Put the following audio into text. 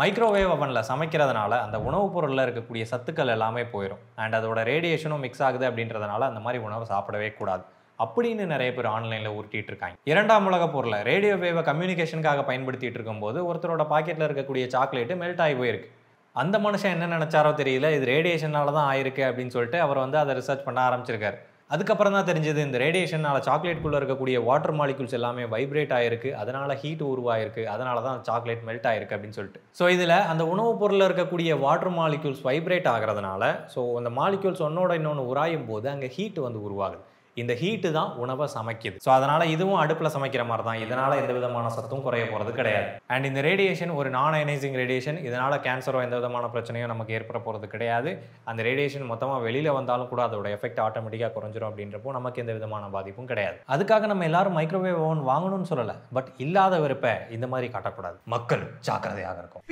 Microwave அவன்ல சமைக்கிறதுனால அந்த உணவுப் பொருள்ல இருக்கக்கூடிய சத்துக்கள் எல்லாமே போயிரும். அண்ட் அதோட ரேடியேஷனும் மிக்ஸ் ஆகுது அப்படின்றதுனால அந்த மாதிரி உணவு சாப்பிடவே கூடாது. அப்படின்னு நிறைய பேர் ஆன்லைன்ல உருட்டிட்டு இருக்காங்க. 2ஆம் உலகப் போர்ல ரேடியோ வேவ கம்யூனிகேஷனுக்காக பயன்படுத்திட்டு இருக்கும்போது ஒருத்தரோட பாக்கெட்ல இருக்கக்கூடிய சாக்லேட் மெல்ட் ஆகி போயிருக்கு. அந்த மனுஷன் என்ன நினைச்சாரோ தெரியல, இது ரேடியேஷனால தான் ஆயிருக்கு அப்படின்னு சொல்லிட்டு அவர் அதை ரிசர்ச் பண்ண ஆரம்பிச்சிருக்காரு. அதுக்கப்புறம் தான் தெரிஞ்சது இந்த ரேடியேஷனால சாக்லேட்குள்ள இருக்கக்கூடிய வாட்டர் மாலிக்யூல்ஸ் எல்லாமே வைப்ரேட் ஆயிருக்கு, அதனால ஹீட் உருவாயிருக்கு, அதனால தான் சாக்லேட் மெல்ட் ஆயிருக்கு அப்படின்னு சொல்லிட்டு. ஸோ இதில் அந்த உணவுப் பொருளில் இருக்கக்கூடிய வாட்டர் மாலிக்யூல்ஸ் வைப்ரேட் ஆகிறதுனால அந்த மாலிக்யூல்ஸ் ஒன்னோட இன்னொன்று உராயும் போது அங்கே ஹீட் உருவாகுது. இந்த ஹீட்டு தான் உணவை சமைக்குது. ஸோ அதனால இதுவும் அடுப்பில் சமைக்கிற மாதிரி தான். இதனால எந்த விதமான சத்தும் குறைய போகிறது கிடையாது. அண்ட் இந்த ரேடியேஷன் ஒரு நான் அயனைசிங் ரேடியேஷன். இதனால கேன்சரோ எந்த விதமான பிரச்சனையும் நமக்கு ஏற்பட போகிறது கிடையாது. அந்த ரேடியேஷன் மொத்தமாக வெளியில் வந்தாலும் கூட அதோட எஃபெக்ட் ஆட்டோமேட்டிக்காக குறைஞ்சிரும் அப்படின்றப்போ நமக்கு எந்த விதமான பாதிப்பும் கிடையாது. அதுக்காக நம்ம எல்லாரும் மைக்ரோவேவ் ஓவன் வாங்கணும்னு சொல்லலை. பட் இல்லாத வெறுப்பை இந்த மாதிரி காட்டக்கூடாது. மக்கள் ஜாக்கிரதையாக இருக்கும்.